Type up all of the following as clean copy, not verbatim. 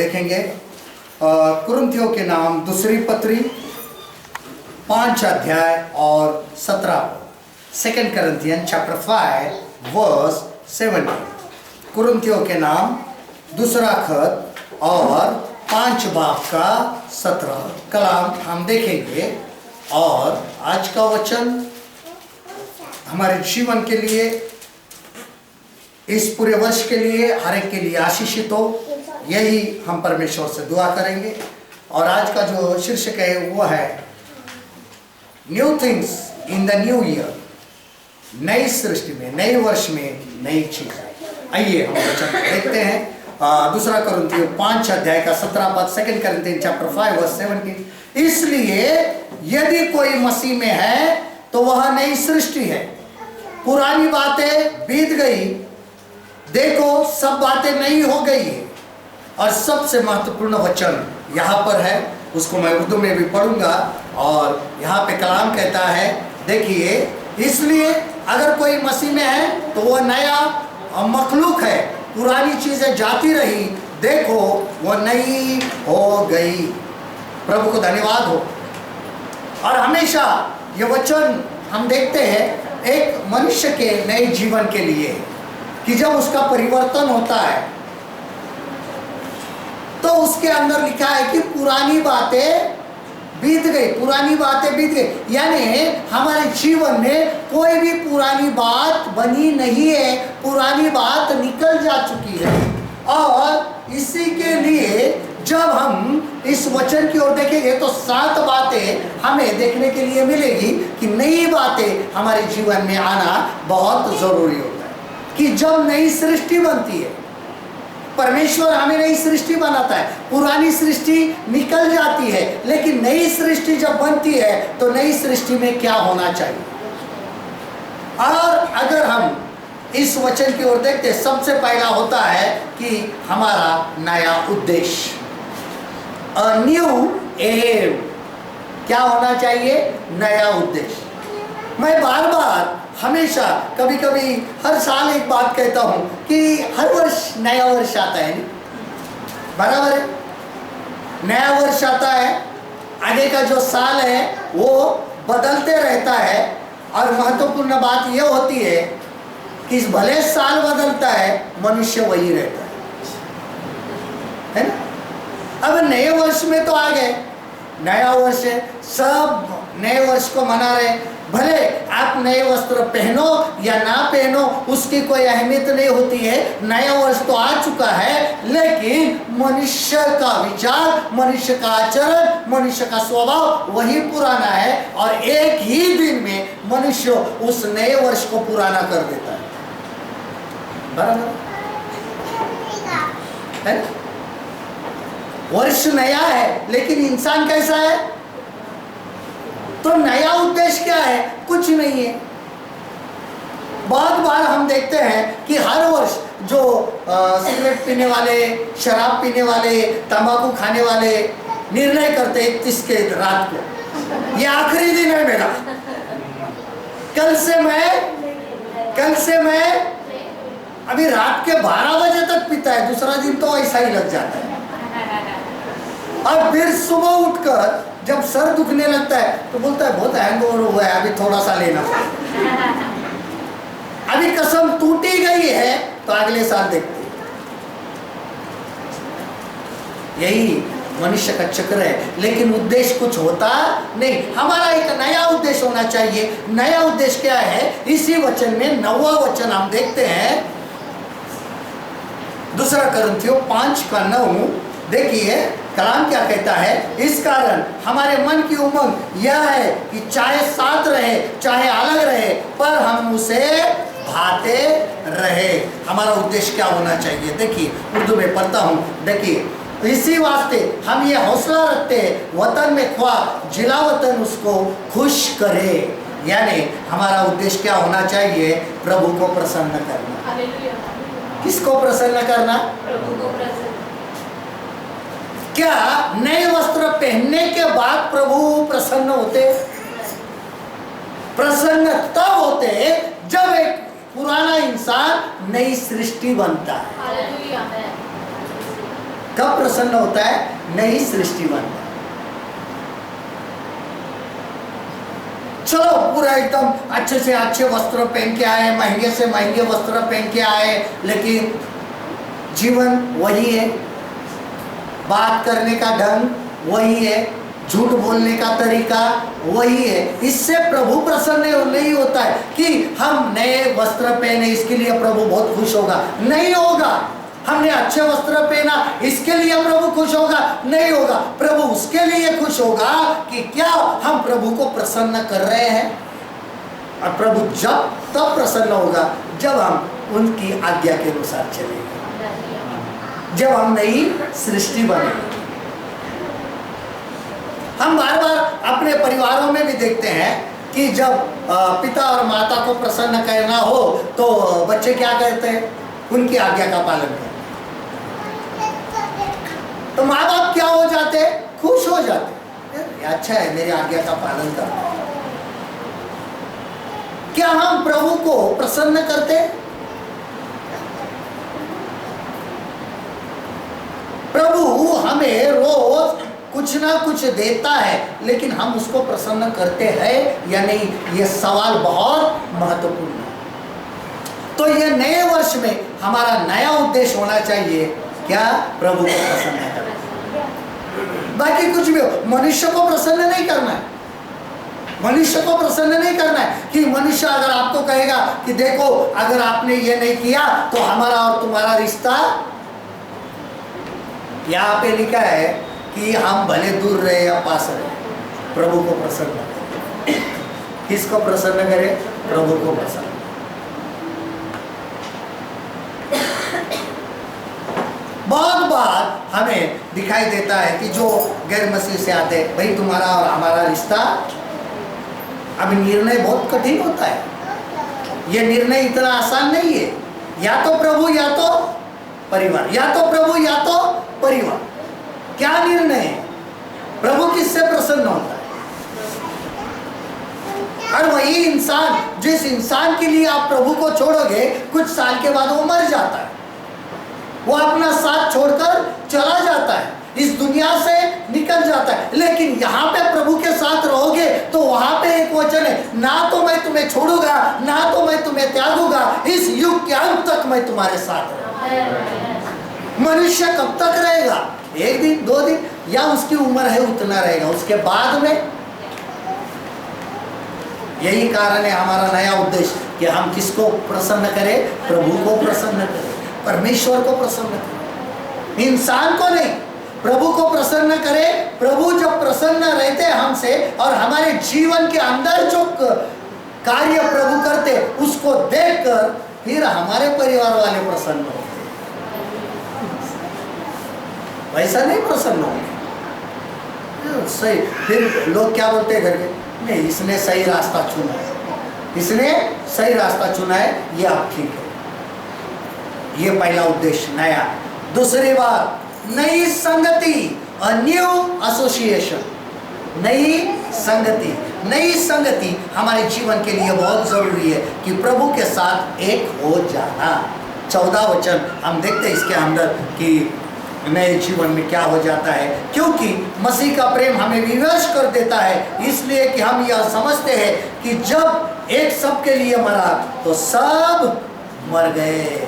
देखेंगे कुरिन्थियों के नाम दूसरी पत्री 5 अध्याय और 17। 2 Corinthians chapter 5 verse 17। कुरिन्थियों के नाम दूसरा खत और 5 बाब का 17 कलाम हम देखेंगे। और आज का वचन हमारे जीवन के लिए, इस पूरे वर्ष के लिए, हर एक के लिए आशीषित हो, यही हम परमेश्वर से दुआ करेंगे। और आज का जो शीर्षक है वो है new things in the new year. नई सृष्टि में, नए वर्ष में नई चीज। आइए हम वचन देखते हैं। दूसरा कुरिन्थियों 5 अध्याय का 17 पद। 2 Corinthians chapter 5 verse 17। इसलिए यदि कोई मसीह में है तो वह नई सृष्टि है, पुरानी बातें बीत गई, देखो सब बातें नई हो गई है। और सबसे महत्वपूर्ण वचन यहाँ पर है, उसको मैं उर्दू में भी पढ़ूंगा। और यहाँ पे कलाम कहता है, देखिए, इसलिए अगर कोई मसीह में है तो वह नया मखलूक है, पुरानी चीजें जाती रही, देखो वह नई हो गई। प्रभु को धन्यवाद हो। और हमेशा ये वचन हम देखते हैं एक मनुष्य के नए जीवन के लिए, कि जब उसका परिवर्तन होता है तो उसके अंदर लिखा है कि पुरानी बातें बीत गई, पुरानी बातें बीत गई। यानी हमारे जीवन में कोई भी पुरानी बात बनी नहीं है, पुरानी बात निकल जा चुकी है। और इसी के लिए जब हम इस वचन की ओर देखेंगे तो 7 बातें हमें देखने के लिए मिलेगी कि नई बातें हमारे जीवन में आना बहुत जरूरी होता है। कि जब नई सृष्टि बनती है, परमेश्वर हमें नई सृष्टि बनाता है, पुरानी सृष्टि निकल जाती है, लेकिन नई सृष्टि जब बनती है तो नई सृष्टि में क्या होना चाहिए। और अगर हम इस वचन की ओर देखते, सबसे पहला होता है कि हमारा नया उद्देश्य, अ न्यू एम। क्या होना चाहिए? नया उद्देश्य। मैं बार बार, हमेशा, कभी कभी हर साल एक बात कहता हूं कि हर वर्ष नया वर्ष आता है, बराबर है? नया वर्ष आता है, आगे का जो साल है वो बदलते रहता है। और महत्वपूर्ण बात यह होती है कि भले साल बदलता है, मनुष्य वही रहता है ना? अब नए वर्ष में तो आ गए, नया वर्ष है, सब नए वर्ष को मना रहे। भले आप नए वस्त्र पहनो या ना पहनो, उसकी कोई अहमियत नहीं होती है, नया वर्ष तो आ चुका है। लेकिन मनुष्य का विचार, मनुष्य का आचरण, मनुष्य का स्वभाव वही पुराना है। और एक ही दिन में मनुष्य उस नए वर्ष को पुराना कर देता है, बराबर है? वर्ष नया है, लेकिन इंसान कैसा है? तो नया उद्देश्य क्या है? कुछ नहीं है। बहुत बार हम देखते हैं कि हर वर्ष जो सिगरेट पीने वाले, शराब पीने वाले, तंबाकू खाने वाले निर्णय करते 31 के रात को, ये आखिरी दिन है मेरा, कल से मैं अभी रात के 12 बजे तक पीता है, दूसरा दिन तो ऐसा ही लग जाता है। और फिर सुबह उठकर जब सर दुखने लगता है तो बोलता है बहुत हैंगओवर हुआ है, अभी थोड़ा सा लेना। अभी कसम टूटी गई है तो अगले साल देखते। यही मनुष्य का चक्र है, लेकिन उद्देश्य कुछ होता नहीं। हमारा एक नया उद्देश्य होना चाहिए। नया उद्देश्य क्या है? इसी वचन में 9वां वचन हम देखते हैं, दूसरा कुरिन्थियों 5 का 9। देखिए कलाम क्या कहता है, इस कारण हमारे मन की उमंग यह है कि चाहे साथ रहे चाहे अलग रहे, पर हम उसे भाते रहे। हमारा उद्देश्य क्या होना चाहिए? देखिए उर्दू में पढ़ता हूँ, देखिए, इसी वास्ते हम ये हौसला रखते हैं, वतन में ख्वाह जिला वतन उसको खुश करे। यानी हमारा उद्देश्य क्या होना चाहिए? प्रभु को प्रसन्न करना। किसको प्रसन्न करना? प्रभु को प्रसन्न। क्या नए वस्त्र पहनने के बाद प्रभु प्रसन्न होते? प्रसन्न तब होते जब एक पुराना इंसान नई सृष्टि बनता है। कब प्रसन्न होता है? नई सृष्टि बनता है। चलो पूरा एकदम अच्छे से अच्छे वस्त्र पहन के आए, महंगे से महंगे वस्त्र पहन के आए, लेकिन जीवन वही है, बात करने का ढंग वही है, झूठ बोलने का तरीका वही है। इससे प्रभु प्रसन्न नहीं होता है कि हम नए वस्त्र पहने इसके लिए प्रभु बहुत खुश होगा, नहीं होगा। हमने अच्छे वस्त्र पहना इसके लिए प्रभु खुश होगा, नहीं होगा। प्रभु उसके लिए खुश होगा कि क्या हम प्रभु को प्रसन्न कर रहे हैं। और प्रभु जब तब प्रसन्न होगा जब हम उनकी आज्ञा के अनुसार चलेंगे, जब हम नई सृष्टि बनेंगे। हम बार बार अपने परिवारों में भी देखते हैं कि जब पिता और माता को प्रसन्न करना हो तो बच्चे क्या करते हैं? उनकी आज्ञा का पालन करते हैं। तो माँ बाप क्या हो जाते? खुश हो जाते। अच्छा है, मेरी आज्ञा का पालन करते हैं। क्या हम प्रभु को प्रसन्न करते? प्रभु हमें रोज कुछ ना कुछ देता है, लेकिन हम उसको प्रसन्न करते हैं या नहीं, यह सवाल बहुत महत्वपूर्ण है। तो ये नए वर्ष में हमारा नया उद्देश्य होना चाहिए, क्या? प्रभु को प्रसन्न करना। बाकी कुछ भी हो, मनुष्य को प्रसन्न नहीं करना है। मनुष्य को प्रसन्न नहीं करना है कि मनुष्य अगर आपको कहेगा कि देखो अगर आपने ये नहीं किया तो हमारा और तुम्हारा रिश्ता, यहाँ पे लिखा है कि हम भले दूर रहे या पास रहे, प्रभु को प्रसन्न करें। किसको प्रसन्न करें? प्रभु को प्रसन्न। बहुत बार हमें दिखाई देता है कि जो गैर मसीह से आते हैं, भाई तुम्हारा और हमारा रिश्ता, अब निर्णय बहुत कठिन होता है। ये निर्णय इतना आसान नहीं है, या तो प्रभु या तो परिवार, या तो प्रभु या तो परिवार। क्या निर्णय है? प्रभु किससे प्रसन्न होता है? और वही इंसान, जिस इंसान के लिए आप प्रभु को छोड़ोगे, कुछ साल के बाद वो मर जाता है, वो अपना साथ छोड़कर चला जाता है, इस दुनिया से निकल जाता है। लेकिन यहाँ पे प्रभु के साथ रहोगे तो वहां पे एक वचन है, ना तो मैं तुम्हें छोड़ूंगा, ना तो मैं तुम्हें त्यागूंगा, इस युग के अंत तक मैं तुम्हारे साथ रहूंगा। मनुष्य कब तक रहेगा? एक दिन, 2 दिन, या उसकी उम्र है उतना रहेगा, उसके बाद में। यही कारण है हमारा नया उद्देश्य कि हम किसको प्रसन्न करें? प्रभु को प्रसन्न करें, परमेश्वर को प्रसन्न करें, इंसान को नहीं। प्रभु को प्रसन्न करें। प्रभु जब प्रसन्न रहते हमसे और हमारे जीवन के अंदर जो कार्य प्रभु करते उसको देखकर फिर हमारे परिवार वाले प्रसन्न होते, वैसा नहीं प्रसन्न होंगे। सही, फिर लोग क्या बोलते हैं घर के? नहीं, इसने सही रास्ता चुना है, इसने सही रास्ता चुना है, ये आप ठीक है। ये पहला उद्देश्य नया। दूसरी बात, नई संगति, अ न्यू एसोसिएशन। नई संगति, नई संगति हमारे जीवन के लिए बहुत जरूरी है कि प्रभु के साथ एक हो जाना। 14 वचन हम देखते हैं इसके अंदर कि नए जीवन में क्या हो जाता है, क्योंकि मसीह का प्रेम हमें विवश कर देता है, इसलिए कि हम यह समझते हैं कि जब एक सबके लिए मरा तो सब मर गए।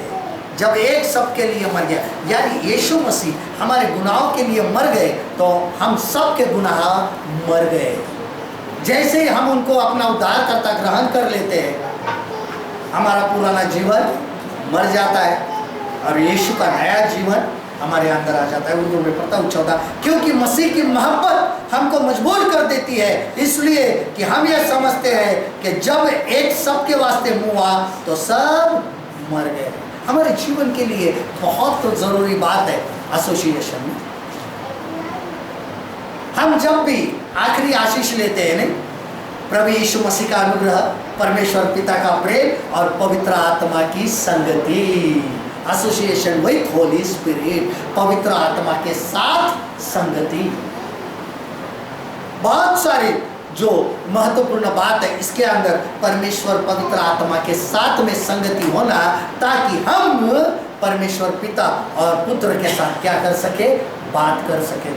जब एक सबके लिए मर गया, यानी यीशु मसीह हमारे गुनाहों के लिए मर गए, तो हम सब के गुनाह मर गए। जैसे ही हम उनको अपना उद्धारकर्ता ग्रहण कर लेते हैं, हमारा पुराना जीवन मर जाता है और यीशु का नया जीवन हमारे अंदर आ जाता है। उनको में पता 14, क्योंकि मसीह की मोहब्बत हमको मजबूर कर देती है, इसलिए कि हम ये समझते हैं कि जब एक सबके वास्ते हुआ तो सब मर गए। हमारे जीवन के लिए बहुत जरूरी बात है एसोसिएशन में। हम जब भी आखिरी आशीष लेते हैं, नहीं, प्रभु यीशु मसीह का अनुग्रह, परमेश्वर पिता का प्रेम और पवित्र आत्मा की संगति, एसोसिएशन विथ होली स्पिरिट, पवित्र आत्मा के साथ संगति। बहुत सारी जो महत्वपूर्ण बात है इसके अंदर, परमेश्वर पवित्र आत्मा के साथ में संगति होना, ताकि हम परमेश्वर पिता और पुत्र के साथ क्या कर सके, बात कर सके।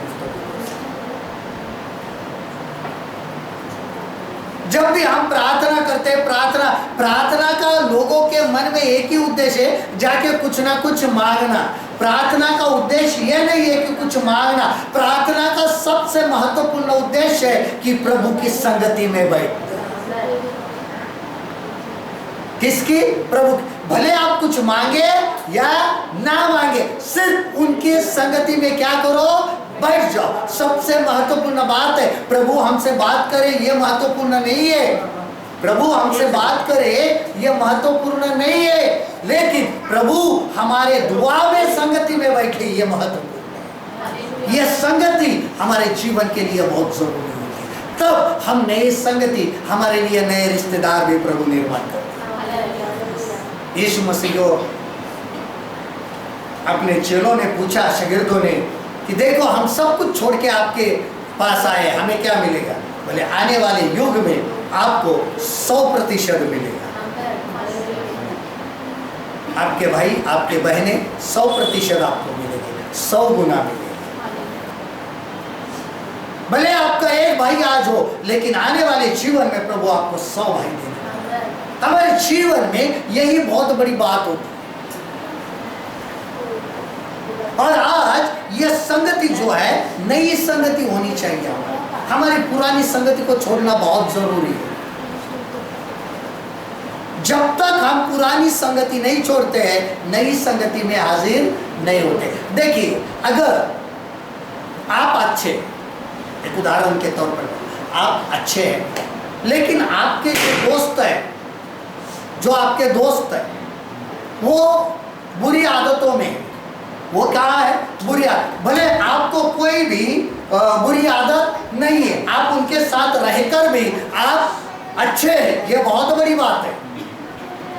जब भी हम प्रार्थना करते हैं, प्रार्थना का लोगों के मन में एक ही उद्देश्य है, जाके कुछ ना कुछ मांगना। प्रार्थना का उद्देश्य यह नहीं है कि कुछ मांगना, प्रार्थना का सबसे महत्वपूर्ण उद्देश्य है कि प्रभु की संगति में बैठ। किसकी? प्रभु। भले आप कुछ मांगे या ना मांगे, सिर्फ उनकी संगति में क्या करो, बैठ जाओ। सबसे महत्वपूर्ण बात है, प्रभु हमसे बात करे ये महत्वपूर्ण नहीं है, प्रभु हमसे बात करे ये महत्वपूर्ण नहीं है, लेकिन प्रभु हमारे दुआ में संगति में बैठे ये महत्वपूर्ण है। ये संगति हमारे जीवन के लिए बहुत जरूरी है। तब हम नई संगति, हमारे लिए नए रिश्तेदार भी प्रभु निर्माण करते। यीशु मसीह को अपने चेलों ने पूछा, शागिर्दों ने, कि देखो हम सब कुछ छोड़ के आपके पास आए, हमें क्या मिलेगा? बोले आने वाले युग में आपको 100% मिलेगा। आपके भाई, आपके बहनें 100% आपको मिलेंगे, 100 गुना मिलेगा। भले आपका एक भाई आज हो, लेकिन आने वाले जीवन में प्रभु आपको 100 भाई देंगे। हमारे जीवन में यही बहुत बड़ी बात होती है। और आज यह संगति जो है, नई संगति होनी चाहिए। हमारी पुरानी संगति को छोड़ना बहुत जरूरी है। जब तक हम पुरानी संगति नहीं छोड़ते हैं, नई संगति में हाजिर नहीं होते। देखिए, अगर आप अच्छे, एक उदाहरण के तौर पर आप अच्छे हैं, लेकिन आपके जो दोस्त है, जो आपके दोस्त है, वो बुरी आदतों में, वो क्या है, बुरी आदत। भले आपको कोई भी बुरी आदत नहीं है, आप उनके साथ रहकर भी आप अच्छे हैं, ये बहुत बड़ी बात है।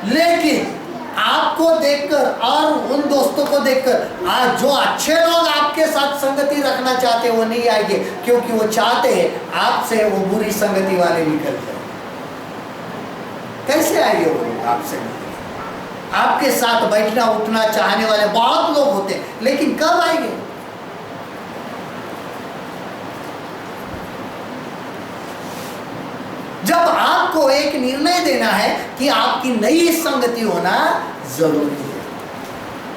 लेकिन आपको देखकर और उन दोस्तों को देखकर आज जो अच्छे लोग आपके साथ संगति रखना चाहते हैं वो नहीं आएंगे, क्योंकि वो चाहते हैं आपसे वो बुरी संगति वाले निकल जाए। कैसे आएंगे वो आपसे? आपके साथ बैठना उठना चाहने वाले बहुत लोग होते हैं, लेकिन कब आएंगे? जब आपको एक निर्णय देना है कि आपकी नई संगति होना जरूरी है।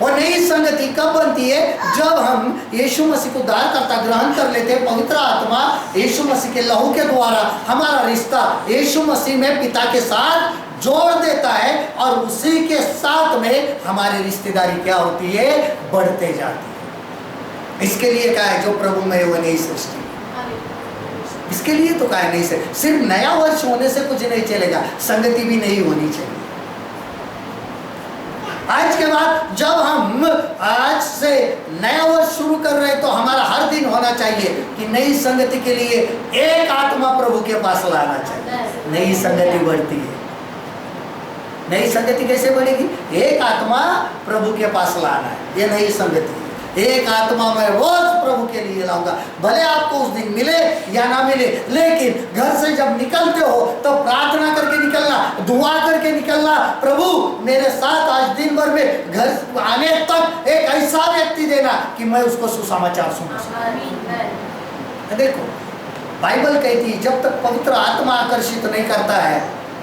और नई संगति कब बनती है? जब हम यीशु मसीह को उद्धारकर्ता ग्रहण कर लेते हैं। पवित्र आत्मा यीशु मसीह के लहू के द्वारा हमारा रिश्ता यीशु मसीह में पिता के साथ जोड़ देता है, और उसी के साथ में हमारी रिश्तेदारी क्या होती है, बढ़ते जाती है। इसके लिए क्या है, जो प्रभु में वो नई सृष्टि, इसके लिए तो क्या नहीं से सिर्फ नया वर्ष होने से कुछ नहीं चलेगा, संगति भी नहीं होनी चाहिए। आज के बाद जब हम आज से नया वर्ष शुरू कर रहे हैं, तो हमारा हर दिन होना चाहिए कि नई संगति के लिए एक आत्मा प्रभु के पास लाना चाहिए। नई संगति बढ़ती है। नई संगति कैसे बढ़ेगी? एक आत्मा प्रभु के पास लाना है, ये नई संगति। एक आत्मा मैं रोज प्रभु के लिए लाऊंगा, भले आपको उस दिन मिले या ना मिले, लेकिन घर से जब निकलते हो तो प्रार्थना करके निकलना, दुआ करके निकलना, प्रभु मेरे साथ आज दिन भर में घर आने तक एक ऐसा व्यक्ति देना कि मैं उसको सुसमाचार सुन सकूं। देखो, बाइबल कहती है जब तक पवित्र आत्मा आकर्षित नहीं करता है,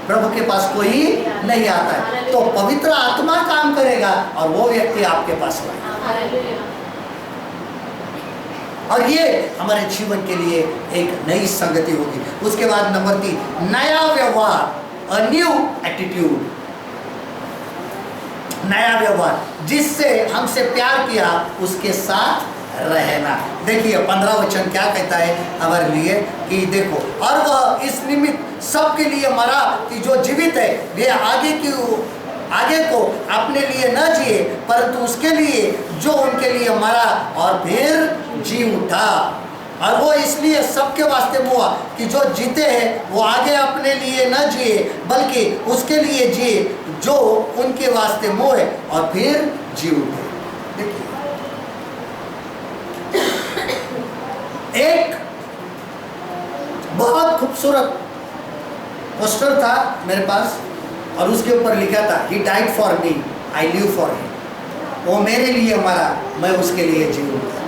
प्रभु के पास कोई नहीं आता है। तो पवित्र आत्मा काम करेगा और वो व्यक्ति आपके पास आएगा। और ये हमारे जीवन के लिए एक नई संगति होगी। उसके बाद नंबर 3, नया व्यवहार, अ न्यू एटीट्यूड। नया व्यवहार, जिससे हमसे प्यार किया उसके साथ रहना। देखिए 15 वचन क्या कहता है हमारे लिए कि देखो, और वह इस निमित्त सबके लिए मरा कि जो जीवित है वे आगे को अपने लिए न जिए, परंतु उसके लिए जो उनके लिए मरा और फिर जी उठा। और वो इसलिए सबके वास्ते हुआ कि जो जीते हैं वो आगे अपने लिए न जिए, बल्कि उसके लिए जिए जो उनके वास्ते मोए और फिर जी उठे। देखिए, एक बहुत खूबसूरत पोस्टर था मेरे पास, और उसके ऊपर लिखा था, He died for me, I live for him। वो मेरे लिए मरा, मैं उसके लिए जीऊंगा।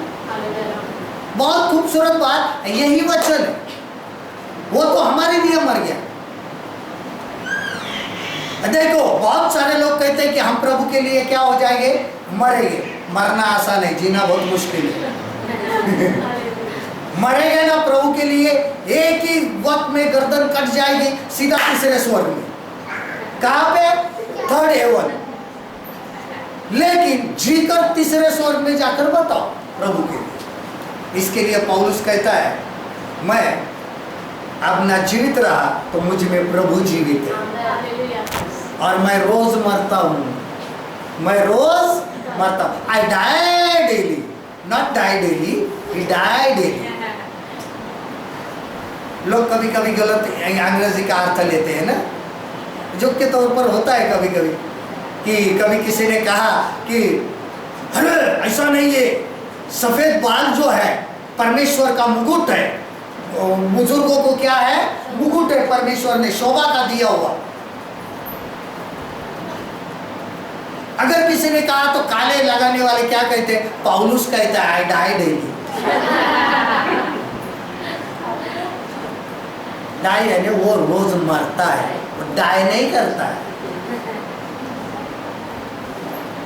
बहुत खूबसूरत बात, यही वचन है। वो तो हमारे लिए मर गया। देखो बहुत सारे लोग कहते हैं कि हम प्रभु के लिए क्या हो जाएंगे, मरेंगे। मरना आसान है, जीना बहुत मुश्किल है। मरेंगे ना प्रभु के लिए, एक ही वक्त में गर्दन कट जाएगी, सीधा तीसरे स्वर्ग में। कहां पे? Third heaven. लेकिन जीकर तीसरे स्वर्ग में जाकर बताओ प्रभु के लिए। इसके लिए पौलुस कहता है, मैं अब ना जीवित रहा तो मुझ में प्रभु जीवित है, और मैं रोज मरता हूं, मैं रोज मरता हूं। I die daily, not die daily, he die daily. लोग कभी कभी गलत अंग्रेजी का अर्थ लेते हैं ना, जो के तौर पर होता है कभी कभी, कि कभी किसी ने कहा कि अरे ऐसा नहीं है, सफेद बाल जो है परमेश्वर का मुकुट है। बुजुर्गों को क्या है? मुकुट है, परमेश्वर ने शोभा का दिया हुआ। अगर किसी ने कहा तो काले लगाने वाले क्या कहते हैं? पौलुस कहता है आई डाई डेली। डाई यानी वो रोज मरता है, वो डाई नहीं करता है।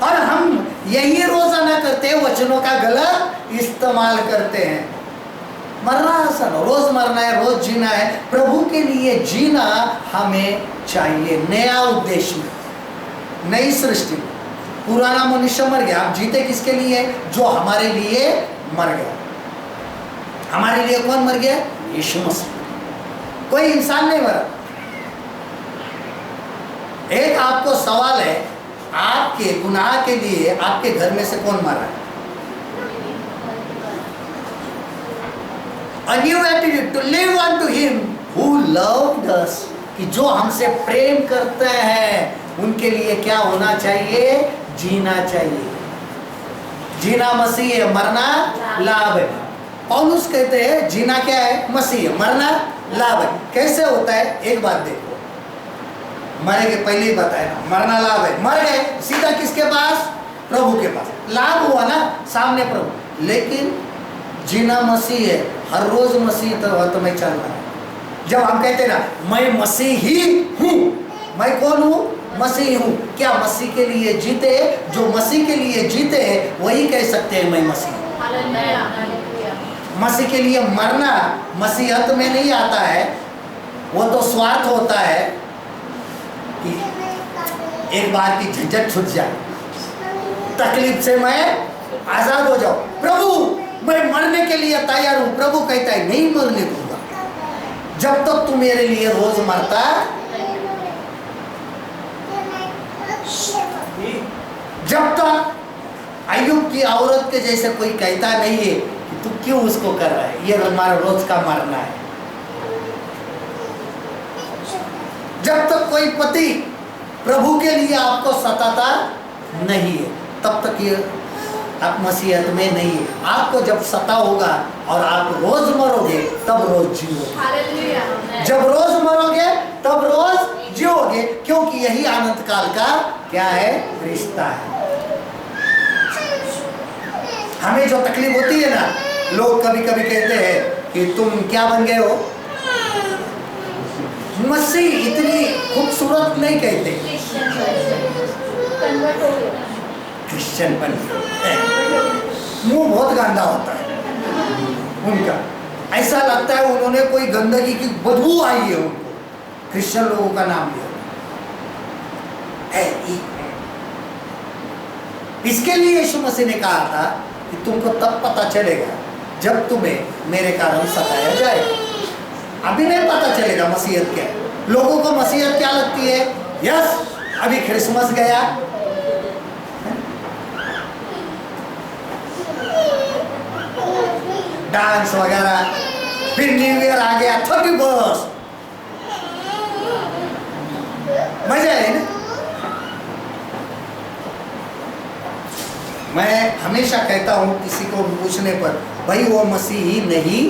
और हम यही रोजाना करते हैं, वचनों का गलत इस्तेमाल करते हैं। मरना आसान, रोज मरना है, रोज जीना है। प्रभु के लिए जीना हमें चाहिए, नया उद्देश्य में, नई सृष्टि में। पुराना मनुष्य मर गया, आप जीते किसके लिए? जो हमारे लिए मर गया। हमारे लिए कौन मर गया? यीशु मसीह। कोई इंसान नहीं मरा। एक आपको सवाल है, आपके गुनाह के लिए आपके घर में से कौन मरा है? A new attitude to live unto him who loved us, कि जो हमसे प्रेम करते हैं उनके लिए क्या होना चाहिए? जीना चाहिए। जीना मसीह है, मरना लाभ है। पौलुस कहते हैं जीना क्या है? मसीह है, मरना लाभ है। कैसे होता है? एक बात देखो, मरेंगे पहले ही बताया ना, मरना लाभ है। मर गए सीधा किसके पास? प्रभु के पास। लाभ हुआ ना, सामने प्रभु। लेकिन जीना मसीह है, हर रोज मसीह तो मैं चल रहा है। जब हम कहते ना मैं मसीह ही हूँ, मैं कौन हूँ? मसीह हूँ। क्या मसीह के लिए जीते? जो मसीह के लिए जीते हैं वही कह सकते हैं मैं मसीह। मसीह के लिए मरना मसीहत में नहीं आता है, वो तो स्वार्थ होता है कि एक बार की झंझट छूट जाए, तकलीफ से मैं आजाद हो जाऊं। प्रभु मैं मरने के लिए तैयार हूं। प्रभु कहता है नहीं मरने दूंगा जब तक तू मेरे लिए रोज मरता। जब तक अय्यूब की औरत के जैसे कोई कहता नहीं है कि तू क्यों उसको कर रहा है, ये हमारा रोज का मरना है। जब तक कोई पति प्रभु के लिए आपको सताता नहीं है, तब तक ये आप मसीहत में नहीं है। आपको जब सता होगा और आप रोज मरोगे तब रोज जियोगे। जब रोज मरोगे तब रोज जियोगे, क्योंकि यही अनंत काल का क्या है? रिश्ता है। हमें जो तकलीफ होती है ना, लोग कभी कभी कहते हैं कि तुम क्या बन गए हो? मसीह इतनी खूबसूरत नहीं कहते, क्रिश्चियन बन गए। मुंह बहुत गंदा होता है उनका, ऐसा लगता है उन्होंने कोई गंदगी की बदबू आई है उनको, क्रिश्चियन लोगों का नाम लिया। इसके लिए यीशु मसीह ने कहा था कि तुमको तब पता चलेगा जब तुम्हें मेरे कारण सताया जाएगा। अभी नहीं पता चलेगा मसीहत क्या है। लोगों को मसीहत क्या लगती है? यस, अभी क्रिसमस गया, डांस वगैरह, फिर न्यू ईयर आ गया, 31st, मजा है ना। मैं हमेशा कहता हूँ किसी को पूछने पर, भाई वो मसीही नहीं,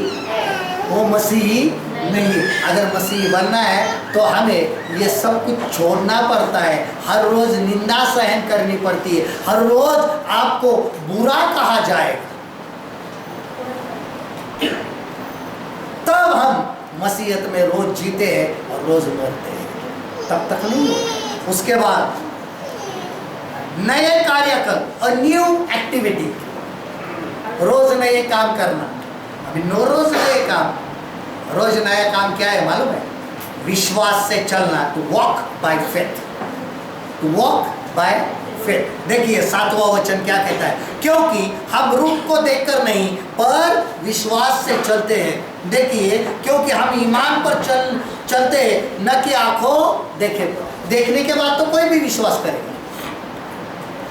वो मसीही नहीं। अगर मसीह बनना है तो हमें ये सब कुछ छोड़ना पड़ता है। हर रोज निंदा सहन करनी पड़ती है, हर रोज आपको बुरा कहा जाएगा, तब हम मसीहत में रोज जीते हैं और रोज मरते हैं, तब तक नहीं। उसके बाद नए कार्यक्रम और न्यू एक्टिविटी, रोज नए काम करना। अभी रोज नए काम, रोज नया काम क्या है मालूम है? विश्वास से चलना, to walk by faith, to walk by faith. देखिए 7वां वचन क्या कहता है? क्योंकि हम रूप को देखकर नहीं पर विश्वास से चलते हैं। देखिए, क्योंकि हम ईमान पर चलते हैं, न कि आंखों देखे पर। देखने के बाद तो कोई भी विश्वास करेगा।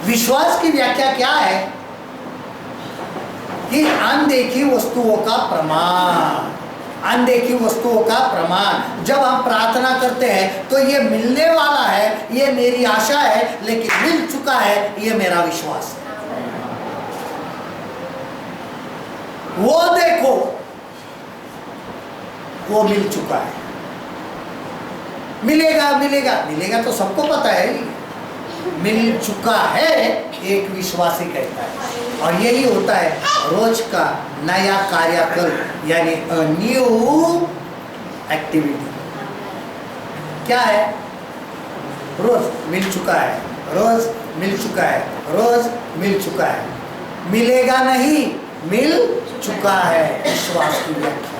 विश्वास की व्याख्या क्या है? कि अनदेखी वस्तुओं का प्रमाण, अनदेखी वस्तुओं का प्रमाण। जब हम प्रार्थना करते हैं तो ये मिलने वाला है, ये मेरी आशा है, लेकिन मिल चुका है, ये मेरा विश्वास है। वो देखो, वो मिल चुका है। मिलेगा मिलेगा मिलेगा तो सबको पता है, मिल चुका है एक विश्वासी कहता है। और यही होता है रोज का नया कार्यक्रम, यानी न्यू एक्टिविटी। क्या है? रोज मिल चुका है, रोज मिल चुका है, रोज मिल चुका है। मिलेगा नहीं, मिल चुका है, विश्वास की व्याख्या।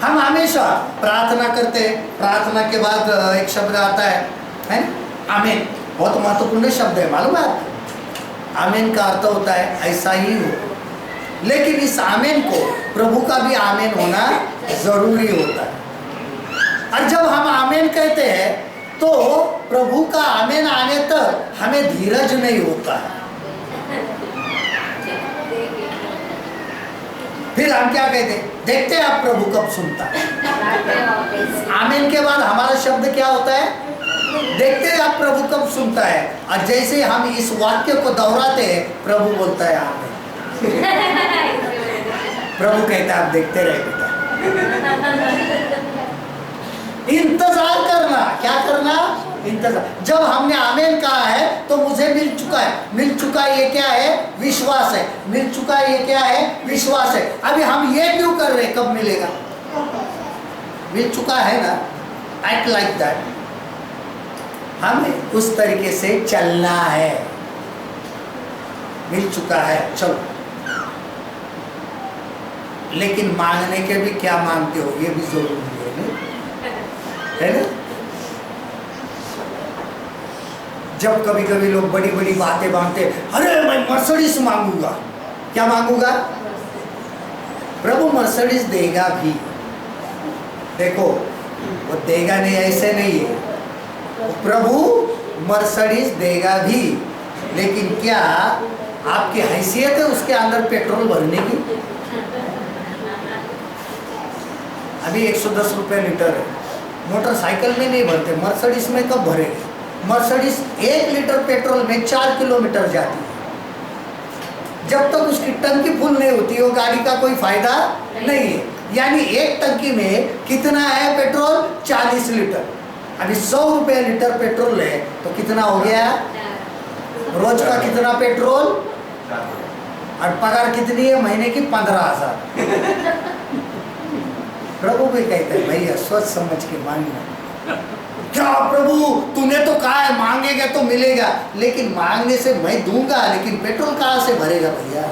हम हमेशा प्रार्थना करते हैं, प्रार्थना के बाद एक शब्द आता है आमीन। बहुत महत्वपूर्ण शब्द है, मालूम है आपको? आमीन का अर्थ होता है ऐसा ही हो। लेकिन इस आमीन को प्रभु का भी आमीन होना जरूरी होता है। और जब हम आमीन कहते हैं तो प्रभु का आमीन आने तक हमें धीरज नहीं होता है। फिर हम क्या कहते हैं? देखते हैं आप प्रभु कब सुनता है। आमीन के बाद हमारा शब्द क्या होता है? देखते हैं आप प्रभु कब सुनता है। और जैसे हम इस वाक्य को दोहराते हैं, प्रभु बोलता है आमीन। प्रभु कहता है आप देखते रहे बेटा। इंतजार करना, क्या करना? इंतजार। जब हमने आमीन कहा है तो मुझे मिल चुका है। मिल चुका है ये क्या है? विश्वास है। मिल चुका है ये क्या है? विश्वास है। अभी हम ये क्यों कर रहे? कब मिलेगा? मिल चुका है ना, एक्ट लाइक दैट। हमें उस तरीके से चलना है। मिल चुका है, चलो। लेकिन मांगने के भी क्या मांगते हो ये भी जरूरी है ना? जब कभी कभी लोग बड़ी बड़ी बातें मांगते, अरे मैं मर्सिडीज मांगूंगा। क्या मांगूंगा? प्रभु मर्सिडीज देगा भी। देखो, वो देगा नहीं ऐसे नहीं है, प्रभु मर्सिडीज देगा भी। लेकिन क्या आपकी हैसियत है उसके अंदर पेट्रोल भरने की? अभी 110 रुपये लीटर है, मोटरसाइकिल में नहीं भरते, मर्सिडीज में कब भरेगी? मर्सिडीज 1 लीटर पेट्रोल में 4 किलोमीटर जाती है। जब तक उसकी टंकी फुल नहीं होती वो गाड़ी का कोई फायदा नहीं है। यानी एक टंकी में कितना है पेट्रोल? 40 लीटर। अभी 100 रुपये लीटर पेट्रोल है तो कितना हो गया? रोज का कितना पेट्रोल? और पगार कितनी है महीने की? 15,000। प्रभु भी कहते हैं भैया सोच समझ के मांगना। क्या प्रभु तूने तो कहा है मांगेगा तो मिलेगा, लेकिन मांगने से मैं दूंगा, लेकिन पेट्रोल कहाँ से भरेगा भैया?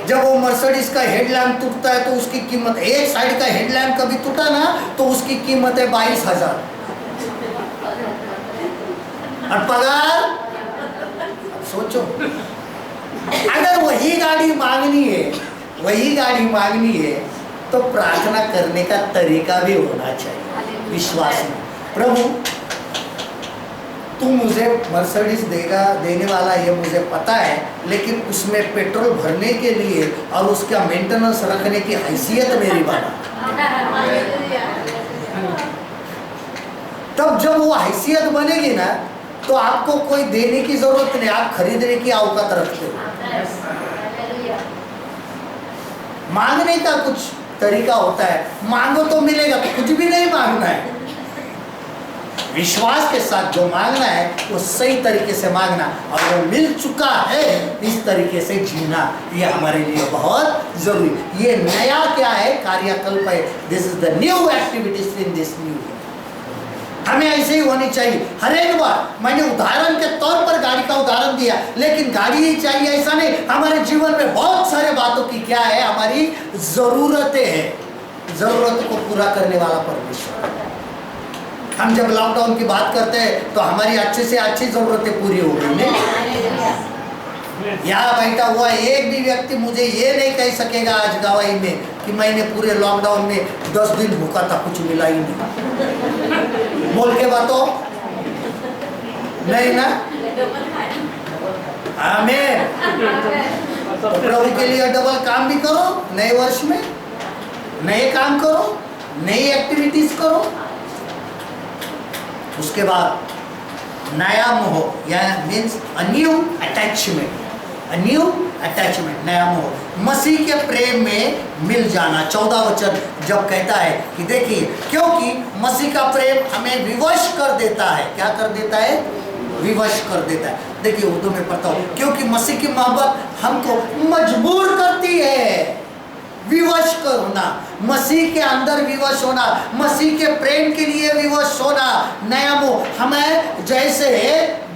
जब वो मर्सिडीज का हेडलैम्प टूटता है तो उसकी कीमत, एक साइड का हेडलैम्प कभी टूटा ना तो उसकी कीमत है 22,000। और पगार सोचो, अगर वही गाड़ी मांगनी है, वही गाड़ी मांगनी है तो प्रार्थना करने का तरीका भी होना चाहिए विश्वास में। प्रभु तू मुझे मर्सिडीज देगा, देने वाला ये मुझे पता है, लेकिन उसमें पेट्रोल भरने के लिए और उसका मेंटेनेंस रखने की हैसियत मेरी बना। तब जब वो हैसियत बनेगी ना तो आपको कोई देने की जरूरत नहीं, आप खरीदने की औकात रखते हो। मांगने का कुछ तरीका होता है, मांगो तो मिलेगा, तो कुछ भी नहीं मांगना है। विश्वास के साथ जो मांगना है वो सही तरीके से मांगना, और वो मिल चुका है इस तरीके से जीना, ये हमारे लिए बहुत जरूरी। ये नया क्या है, कार्यकल्प है। This is the new activities in this new year. हमें ऐसे ही होनी चाहिए हर एक बार। मैंने उदाहरण के तौर पर गाड़ी का उदाहरण दिया, लेकिन गाड़ी ही चाहिए ऐसा नहीं। हमारे जीवन में बहुत सारे बातों की क्या है, हमारी जरूरतें हैं। जरूरतों को पूरा करने वाला परमेश्वर है। हम जब लॉकडाउन की बात करते हैं तो हमारी अच्छी से अच्छी जरूरतें पूरी हो गई नहीं। यहाँ बैठा हुआ एक भी व्यक्ति मुझे ये नहीं कह सकेगा आज गवाही में कि मैंने पूरे लॉकडाउन में 10 दिन भूखा था, कुछ मिला ही नहीं। बोल के बताओ, नहीं ना? आमीन। तो प्रभु के लिए डबल काम भी करो, नए वर्ष में नए काम करो, नई एक्टिविटीज करो। उसके बाद नया मोह, या means a new attachment, a new attachment, नया मोह। मसीह के प्रेम में मिल जाना। 14 वचन जब कहता है कि देखिए, क्योंकि मसीह का प्रेम हमें विवश कर देता है। क्या कर देता है? विवश कर देता है। देखिए उर्दू में पढ़ता हूँ, क्योंकि मसीह की मोहब्बत हमको मजबूर करती है। विवश होना, मसीह के अंदर विवश होना, मसीह के प्रेम के लिए विवश होना। नया मोह, हमें जैसे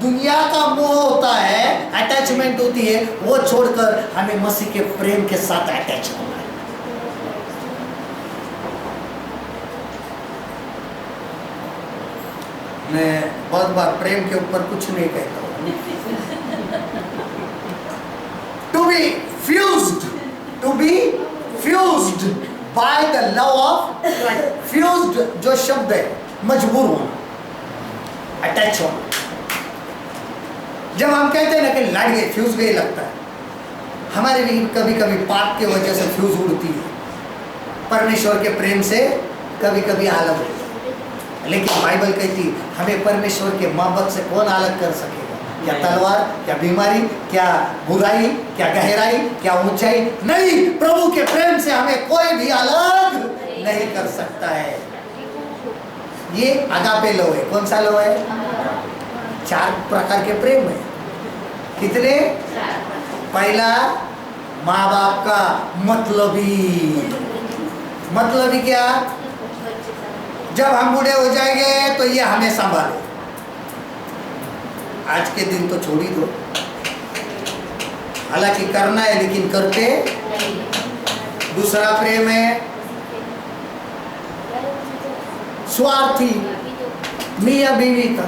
दुनिया का मोह होता है, अटैचमेंट होती है, वो छोड़कर हमें मसीह के प्रेम के साथ अटैच होना है। मैं बहुत बार प्रेम के ऊपर कुछ नहीं कहता हूँ। To be fused, to be fused by the love of Christ. Fused जो शब्द है, मजबूर होना, अटैच होना। जब हम कहते हैं ना कि लड़ गए, फ्यूज गए, लगता है हमारे भी कभी कभी पाप की वजह से फ्यूज उड़ती है। परमेश्वर के प्रेम से कभी कभी अलग होती है, लेकिन बाइबल कहती हमें परमेश्वर के मोहब्बत से कौन अलग कर सकेगा? क्या तलवार, क्या बीमारी, क्या बुराई, क्या गहराई, क्या ऊंचाई? नहीं, प्रभु के प्रेम से हमें कोई भी अलग नहीं कर सकता है। ये अगापे लो है। कौन सा लो है? 4 प्रकार के प्रेम है। कितने? पहला, माँ बाप का मतलबी। मतलबी क्या? जब हम बूढ़े हो जाएंगे तो ये हमें संभाले। आज के दिन तो छोड़ ही दो, हालांकि करना है लेकिन करते। दूसरा प्रेम है स्वार्थी, मियां बीवी का।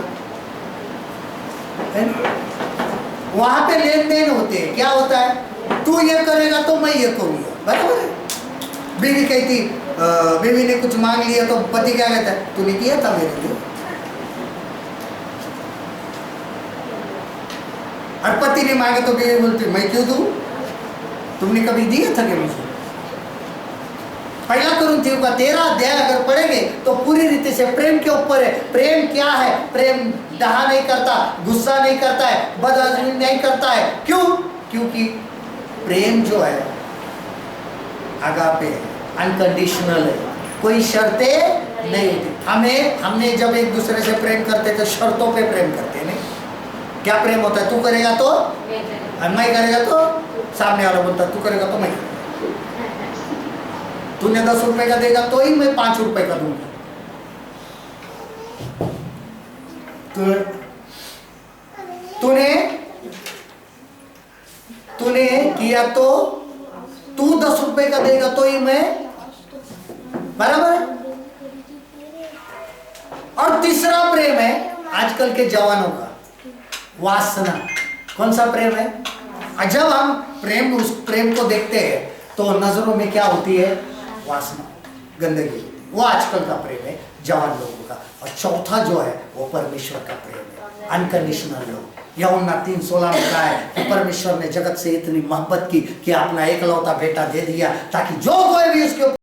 वहां पे लेन देन होते हैं। क्या होता है? तू ये करेगा तो मैं ये करूंगा, बराबर है। बीवी कहती, बीवी ने कुछ मांग लिया तो पति क्या कहता है? तूने किया था मेरे लिए। और पति ने मांगे तो बीवी बोलती मैं क्यों दूं? तुमने कभी दिया था क्या मुझे? पहला कुरिन्थियों का 13 अध्याय अगर पढ़ेंगे तो पूरी रीति से प्रेम के ऊपर है। प्रेम क्या है? प्रेम डहा नहीं करता, गुस्सा नहीं करता है, बदअज़मी नहीं करता है। क्यों? क्योंकि प्रेम जो है अगापे है, अनकंडीशनल है, कोई शर्तें नहीं होती। हमने जब एक दूसरे से प्रेम करते तो शर्तों पे प्रेम करते नहीं। क्या प्रेम होता है? तू करेगा तो मैं करेगा तो सामने वाला बोलता तू करेगा तो मैं। तूने 10 रुपए का देगा तो ही मैं 5 रुपए का दूंगा। तूने किया तो तू 10 रुपए का देगा तो ही मैं, बराबर है। और तीसरा प्रेम है आजकल के जवानों का, वासना। कौन सा प्रेम है? जब हम उस प्रेम को देखते हैं तो नजरों में क्या होती है? वासना, गंदगी होती है। वो आजकल का प्रेम है जवान लोगों का। और चौथा जो है वो परमेश्वर का प्रेम है, अनकंडीशनल लव। यूहन्ना 3:16 में कहा है कि परमेश्वर ने जगत से इतनी मोहब्बत की कि अपना एकलौता बेटा दे दिया ताकि जो कोई भी उसके